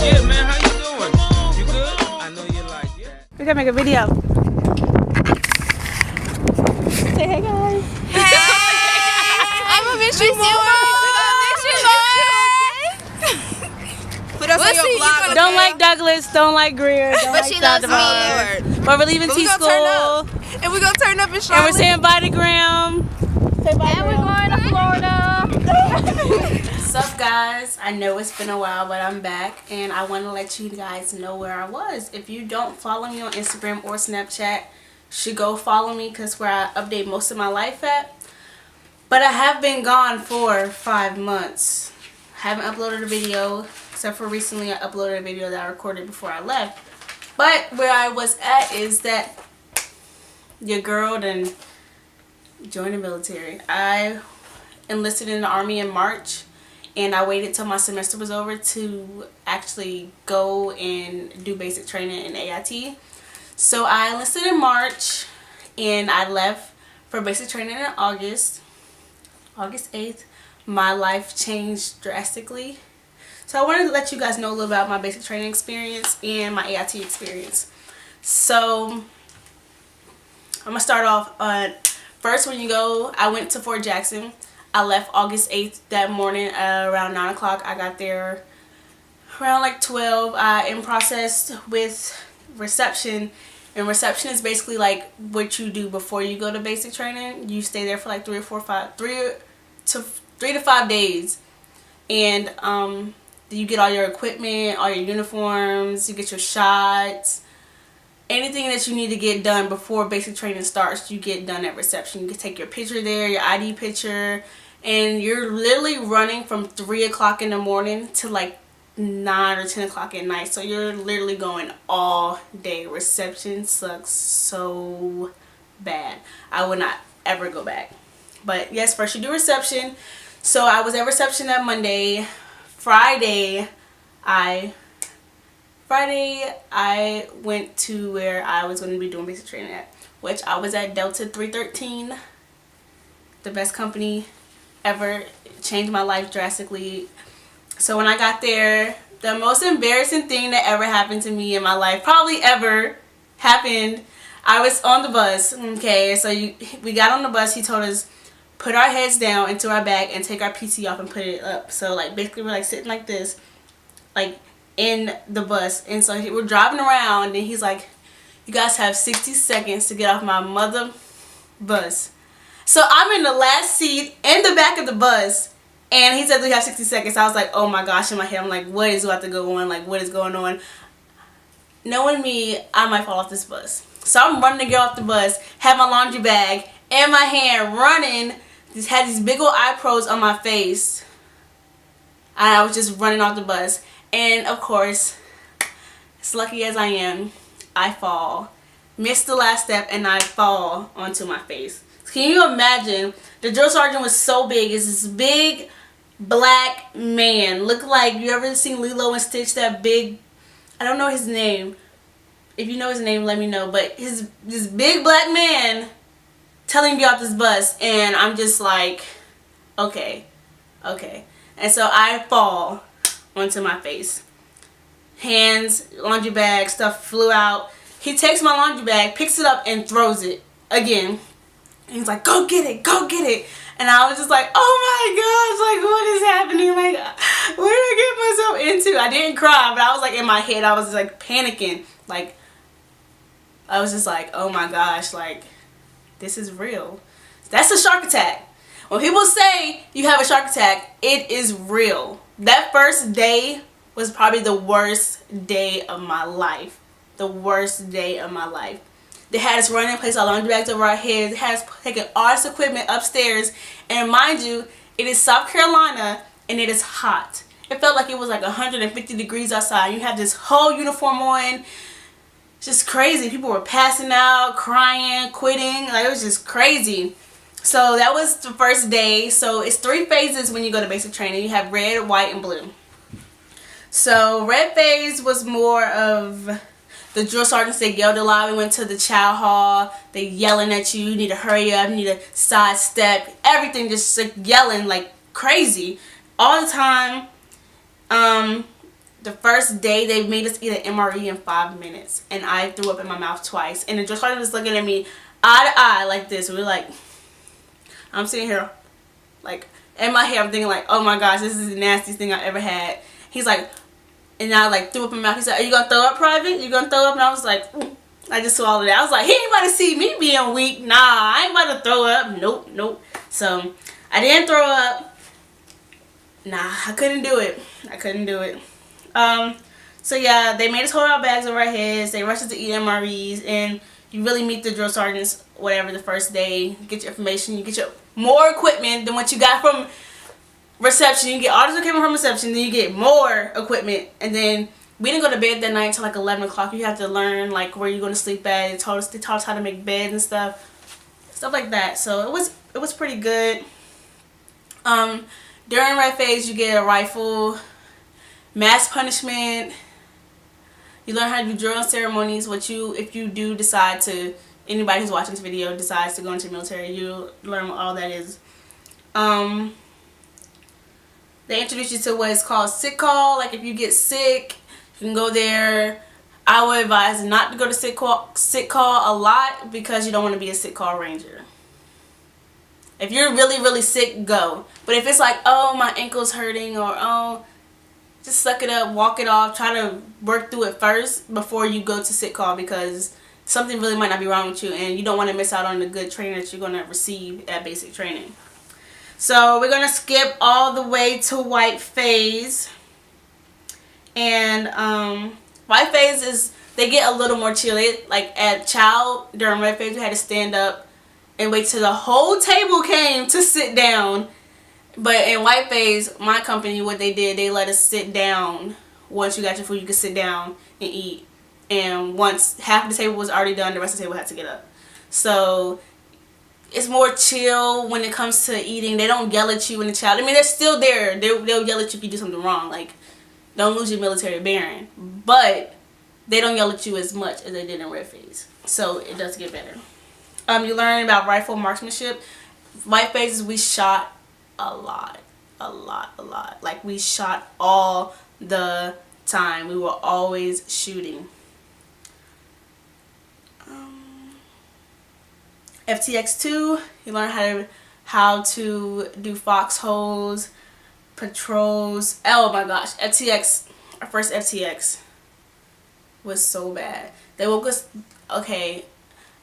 Yeah, man, how you doing? You good? I know you like that. We're gonna make a video. Say hey guys. Hey! I'm gonna miss you more. We're gonna miss you more. Put us on your vlog. Don't like Douglas, don't like Greer, don't But like she loves Saldivar. me. But we're leaving But we T gonna school. turn up. And we're gonna turn up in Charlotte. And we're saying bye to Graham. Say bye, And we're going to Florida. What's up, guys? I know it's been a while, but I'm back. And I want to let you guys know where I was. If you don't follow me on Instagram or Snapchat, you should go follow me because where I update most of my life at. But I have been gone for 5 months. Haven't uploaded a video, except for recently I uploaded a video that I recorded before I left. But where I was at is that your girl done joined the military. I enlisted in the Army in March, and I waited till my semester was over to actually go and do basic training in AIT. So I enlisted in March, and I left for basic training in August 8th. My life changed drastically. So I wanted to let you guys know a little about my basic training experience and my AIT experience. So I'm gonna start off first. When you go, I went to Fort Jackson. I left August 8th that morning around 9 o'clock. I got there around like 12. I in process with reception, and reception is basically like what you do before you go to basic training. You stay there for like 3 to 5 days, and you get all your equipment, all your uniforms, you get your shots. Anything that you need to get done before basic training starts, you get done at reception. You can take your picture there, your ID picture, and you're literally running from 3 o'clock in the morning to like 9 or 10 o'clock at night. So you're literally going all day. Reception sucks so bad. I would not ever go back. But yes, first you do reception. So I was at reception that Monday. Friday I went to where I was going to be doing basic training at, which I was at Delta 313, the best company ever. It changed my life drastically. So when I got there, the most embarrassing thing that ever happened to me in my life, probably ever, happened. I was on the bus, okay, so we got on the bus. He told us put our heads down into our bag and take our PC off and put it up. So like basically we're like sitting like this, like in the bus. And so we're driving around, and he's like, you guys have 60 seconds to get off my mother bus. So I'm in the last seat in the back of the bus, and he said we have 60 seconds. I was like, oh my gosh, in my head I'm like, what is about to go on? Like, what is going on? Knowing me, I might fall off this bus. So I'm running to get off the bus, have my laundry bag in my hand, running. Just had these big old eye pros on my face, and I was just running off the bus. And of course, as lucky as I am, I fall, miss the last step, and I fall onto my face. Can you imagine? The drill sergeant was so big. It's this big black man. Looked like, you ever seen Lilo and Stitch? That big, I don't know his name. If you know his name, let me know. But this big black man telling me to get off this bus, and I'm just like, okay. And so I fall onto my face. Hands, laundry bag, stuff flew out. He takes my laundry bag, picks it up, and throws it again. And he's like, go get it, go get it. And I was just like, oh my gosh, like what is happening? Like, what did I get myself into? I didn't cry, but I was like in my head, I was just like panicking. Like, I was just like, oh my gosh, like this is real. That's a shark attack. When people say you have a shark attack, it is real. That first day was probably the worst day of my life. The worst day of my life. They had us running, place our laundry bags over our heads. They had us taking all this equipment upstairs. And mind you, it is South Carolina and it is hot. It felt like it was like 150 degrees outside. You have this whole uniform on. Just crazy. People were passing out, crying, quitting. Like, it was just crazy. So that was the first day. So it's 3 phases when you go to basic training. You have red, white, and blue. So red phase was more of the drill sergeants. They yelled a lot. We went to the chow hall. They yelling at you. You need to hurry up. You need to sidestep. Everything just like yelling like crazy all the time. the first day they made us eat an MRE in 5 minutes, and I threw up in my mouth twice. And the drill sergeant was looking at me eye to eye like this. We were like, I'm sitting here like in my head, I'm thinking like, oh my gosh, this is the nastiest thing I ever had. He's like, and I like threw up in my mouth. He said, are you gonna throw up, Private? You gonna throw up? And I was like, I just swallowed it. I was like, he ain't about to see me being weak. Nah, I ain't about to throw up. Nope, nope. So I didn't throw up. Nah, I couldn't do it. I couldn't do it. So yeah, they made us hold our bags over our heads. They rushed us to eat MREs, and you really meet the drill sergeants whatever the first day. You get your information. You get your more equipment than what you got from reception. You get all this equipment from reception, then you get more equipment, and then we didn't go to bed that night until like 11 o'clock. You have to learn like where you're going to sleep at. They taught us how to make beds and stuff like that. So it was pretty good. During red phase, you get a rifle, mass punishment. You learn how to do drill ceremonies. If you do decide to, anybody who's watching this video decides to go into the military, you learn what all that is. They introduce you to what is called sick call. Like if you get sick, you can go there. I would advise not to go to sick call a lot because you don't want to be a sick call ranger. If you're really, really sick, go. But if it's like, oh, my ankle's hurting, or oh, just suck it up, walk it off, try to work through it first before you go to sick call, because something really might not be wrong with you and you don't want to miss out on the good training that you're going to receive at basic training. So we're going to skip all the way to white phase. And white phase is, they get a little more chill. Like at child, during red phase, we had to stand up and wait till the whole table came to sit down. But in white phase, my company, what they did, they let us sit down. Once you got your food, you could sit down and eat. And once half of the table was already done, the rest of the table had to get up. So it's more chill when it comes to eating. They don't yell at you in the child. I mean, they're still there. They'll yell at you if you do something wrong. Like, don't lose your military bearing. But they don't yell at you as much as they did in red phase. So it does get better. You learn about rifle marksmanship. White phases, we shot a lot. Like, we shot all the time. We were always shooting. FTX2, you learn how to do foxholes, patrols. Oh my gosh, FTX, our first FTX was so bad. They woke us, okay,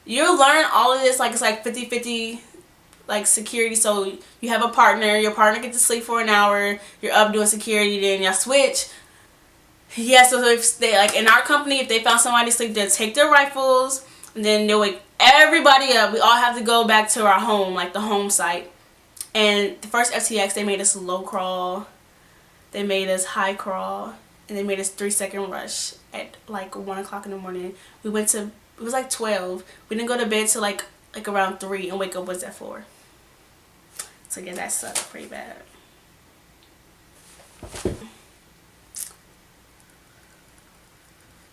you learn all of this like it's like 50-50 like security. So you have a partner, your partner gets to sleep for an hour, you're up doing security, then y'all switch. Yeah, so if they, like in our company, if they found somebody asleep, they'll take their rifles and then they'll wake everybody up. We all have to go back to our home, like the home site. And the first FTX, they made us low crawl, they made us high crawl, and they made us 3-second rush at like 1 o'clock in the morning. We went to, it was like 12. We didn't go to bed till like around 3 and wake up was at 4. So yeah, that sucked pretty bad.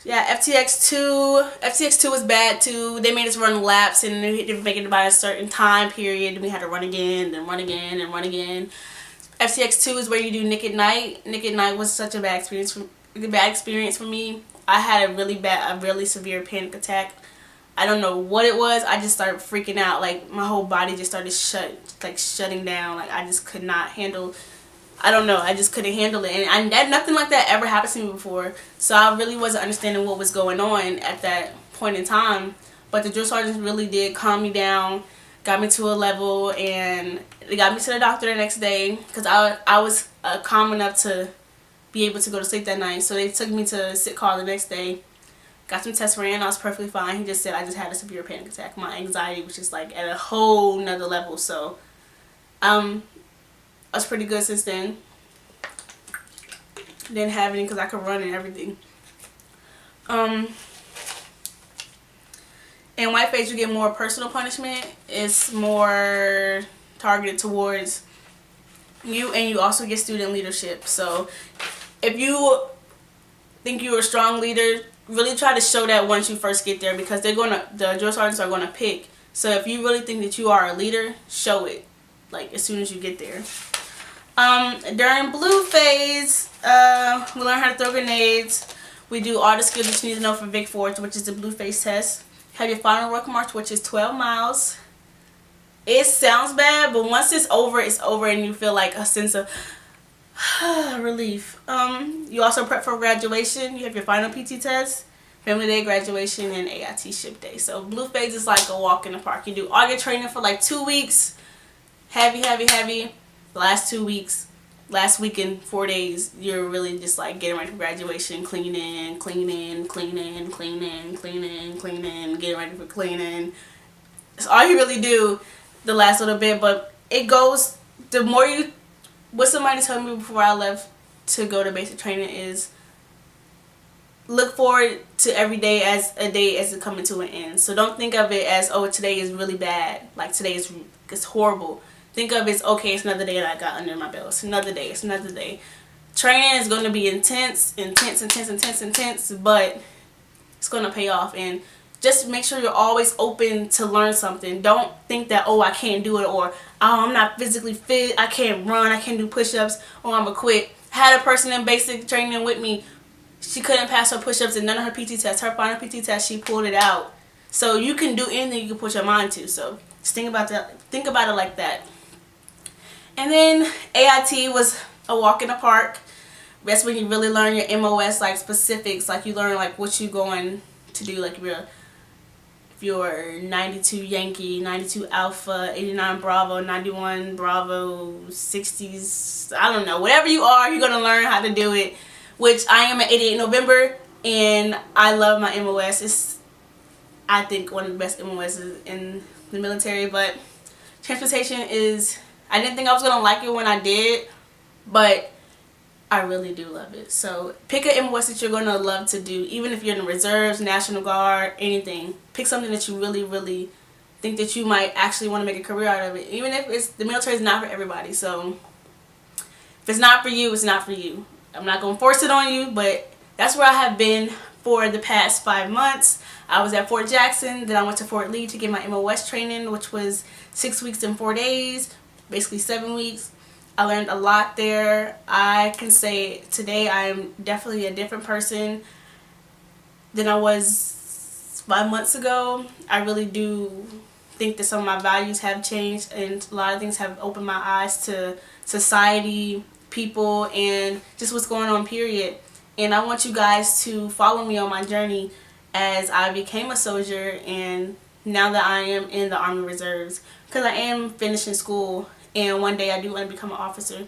Yeah, FTX2 was bad too. They made us run laps and they had to make it by a certain time period, and we had to run again, then run again, and run again. FTX2 is where you do Nick at Night. Nick at Night was such a bad experience for me. I had a really severe panic attack. I don't know what it was. I just started freaking out. Like my whole body just started shutting down. Like I just could not handle. I don't know. I just couldn't handle it, and nothing like that ever happened to me before. So I really wasn't understanding what was going on at that point in time. But the drill sergeants really did calm me down, got me to a level, and they got me to the doctor the next day because I was calm enough to be able to go to sleep that night. So they took me to sick call the next day. Got some tests ran. I was perfectly fine. He just said I just had a severe panic attack. My anxiety was just like at a whole nother level. So I was pretty good since then. Didn't have any because I could run and everything. In white phase, you get more personal punishment. It's more targeted towards you, and you also get student leadership. So if you think you're a strong leader, really try to show that once you first get there, because the drill sergeants are gonna pick. So if you really think that you are a leader, show it like as soon as you get there. During blue phase, we learn how to throw grenades. We do all the skills that you need to know for Vic Forge, which is the blue phase test. Have your final ruck march, which is 12 miles. It sounds bad, but once it's over, and you feel like a sense of relief. You also prep for graduation. You have your final PT test, family day, graduation, and AIT ship day. So blue phase is like a walk in the park. You do all your training for like 2 weeks. Heavy. The last 2 weeks, last weekend, 4 days, you're really just like getting ready for graduation, cleaning, getting ready for cleaning. That's all you really do the last little bit, but it goes, the more you, what somebody told me before I left to go to basic training is look forward to every day as a day as it coming to an end. So don't think of it as, oh, today is really bad, like today is it's horrible. Think of it as, okay, it's another day that I got under my belt. It's another day. Training is going to be intense, but it's going to pay off. And just make sure you're always open to learn something. Don't think that, oh, I can't do it, or, oh, I'm not physically fit, I can't run, I can't do push-ups, or I'm going to quit. I had a person in basic training with me. She couldn't pass her push-ups in none of her PT tests. Her final PT test, she pulled it out. So you can do anything you can put your mind to. So just think about that. Think about it like that. And then AIT was a walk in the park. That's when you really learn your MOS, like specifics, like you learn like what you're going to do, like if you're 92 Yankee, 92 Alpha, 89 Bravo, 91 Bravo, 60s, I don't know, whatever you are, you're going to learn how to do it, which I am at 88 November, and I love my MOS. It's, I think, one of the best MOSs in the military, but transportation is, I didn't think I was going to like it when I did, but I really do love it. So pick a MOS that you're going to love to do, even if you're in the reserves, National Guard, anything. Pick something that you really, really think that you might actually want to make a career out of it. Even if it's, the military is not for everybody. So if it's not for you, it's not for you. I'm not going to force it on you, but that's where I have been for the past 5 months. I was at Fort Jackson, then I went to Fort Lee to get my MOS training, which was 6 weeks and 4 days, basically 7 weeks. I learned a lot there. I can say today I am definitely a different person than I was 5 months ago. I really do think that some of my values have changed, and a lot of things have opened my eyes to society, people, and just what's going on, period. And I want you guys to follow me on my journey as I became a soldier, and now that I am in the Army Reserves, because I am finishing school, and one day I do want to become an officer.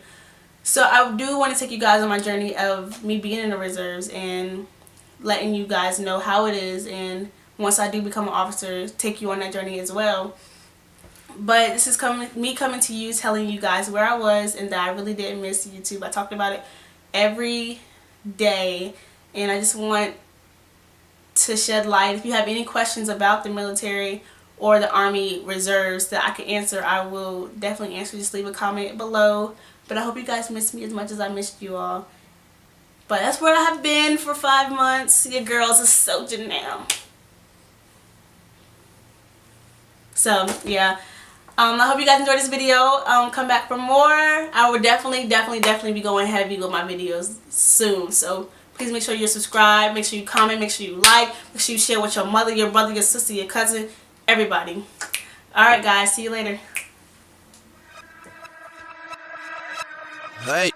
So I do want to take you guys on my journey of me being in the reserves and letting you guys know how it is, and once I do become an officer, take you on that journey as well. But this is me coming to you, telling you guys where I was and that I really did miss YouTube. I talked about it every day, and I just want to shed light. If you have any questions about the military or the Army Reserves that I can answer, I will definitely answer. Just leave a comment below. But I hope you guys missed me as much as I missed you all. But that's where I have been for 5 months. Your girl's a soldier now. So yeah, I hope you guys enjoyed this video. Come back for more. I will definitely be going heavy with my videos soon. So please make sure you're subscribed. Make sure you comment. Make sure you like. Make sure you share with your mother, your brother, your sister, your cousin, everybody. Alright guys, see you later. Hey.